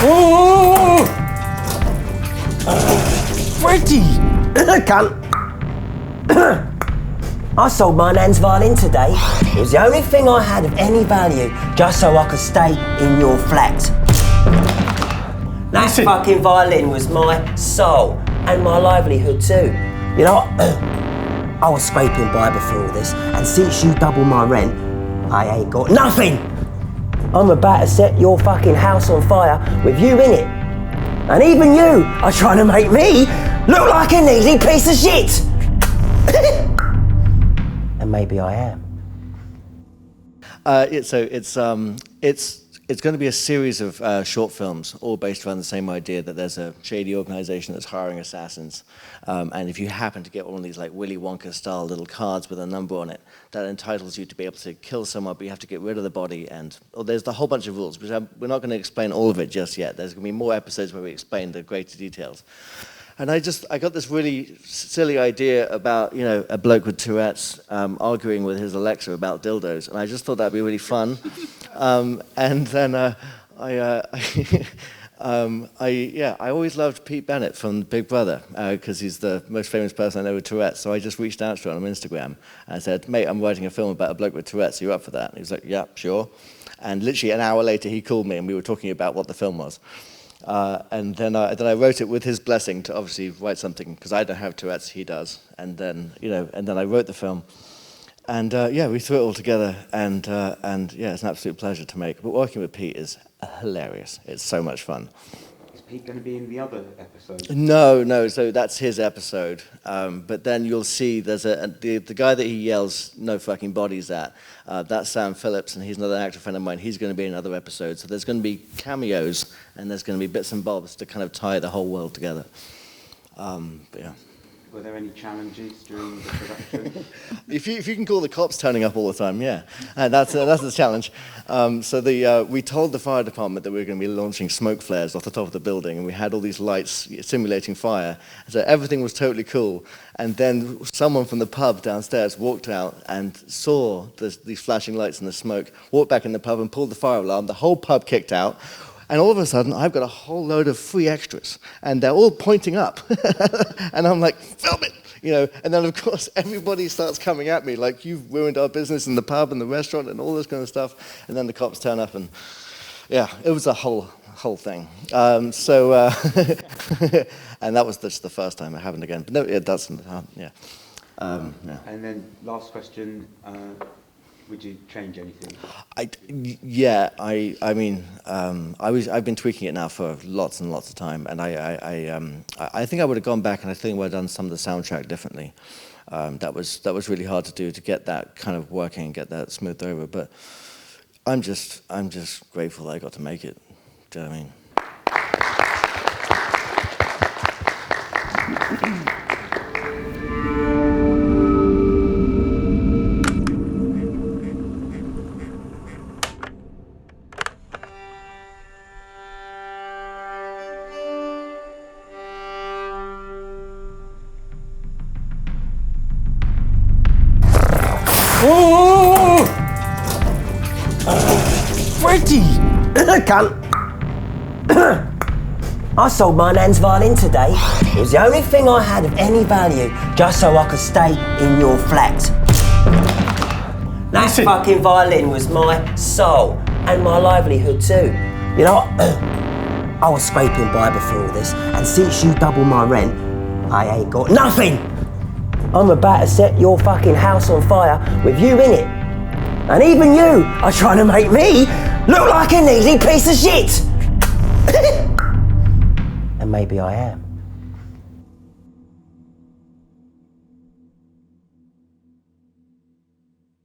Oh! Freddie! Cunt. I sold my nan's violin today. It was the only thing I had of any value, just so I could stay in your flat. That fucking violin was my soul and my livelihood too. You know, I was scraping by before all this, and since you double my rent, I ain't got nothing. I'm about to set your fucking house on fire with you in it. And even you are trying to make me look like a needy piece of shit. And maybe I am. It's going to be a series of short films, all based around the same idea that there's a shady organization that's hiring assassins, and if you happen to get one of these like Willy Wonka-style little cards with a number on it, that entitles you to be able to kill someone, but you have to get rid of the body, and there's the whole bunch of rules, which we're not going to explain all of it just yet. There's going to be more episodes where we explain the greater details. And I got this really silly idea about, you know, a bloke with Tourette's arguing with his Alexa about dildos, and I just thought that'd be really fun. And then I always loved Pete Bennett from Big Brother because he's the most famous person I know with Tourette's. So I just reached out to him on Instagram and I said, "Mate, I'm writing a film about a bloke with Tourette's. Are you up for that?" And he was like, "Yeah, sure." And literally an hour later, he called me and we were talking about what the film was. And then I wrote it with his blessing to obviously write something because I don't have Tourette's, he does. And then I wrote the film, and we threw it all together, and it's an absolute pleasure to make. But working with Pete is hilarious. It's so much fun. Is Pete going to be in the other episode? No. So that's his episode. But then you'll see there's the guy that he yells "no fucking bodies" at. That's Sam Phillips, and he's another actor friend of mine. He's going to be in another episode. So there's going to be cameos, and there's going to be bits and bobs to kind of tie the whole world together. But yeah. Were there any challenges during the production? If you can call the cops turning up all the time, yeah, that's the challenge. We told the fire department that we were going to be launching smoke flares off the top of the building, and we had all these lights simulating fire. So everything was totally cool. And then someone from the pub downstairs walked out and saw these flashing lights and the smoke, walked back in the pub and pulled the fire alarm. The whole pub kicked out. And all of a sudden, I've got a whole load of free extras, and they're all pointing up. And I'm like, film it, you know. And then, of course, everybody starts coming at me, like, you've ruined our business in the pub and the restaurant and all this kind of stuff. And then the cops turn up, and yeah, it was a whole thing. And that was just the first time it happened again. But no, it doesn't. Yeah. And then last question. Would you change anything? I've been tweaking it now for lots and lots of time, and I think I would have gone back and I think I would have done some of the soundtrack differently. That was really hard to do, to get that kind of working and get that smoothed over. But I'm just grateful that I got to make it. Do you know what I mean? Oh! Freddie! Cunt. I sold my nan's violin today. It was the only thing I had of any value, just so I could stay in your flat. That fucking violin was my soul and my livelihood too. You know, I was scraping by before all this, and since you double my rent, I ain't got nothing. I'm about to set your fucking house on fire with you in it. And even you are trying to make me look like a needy piece of shit. And maybe I am.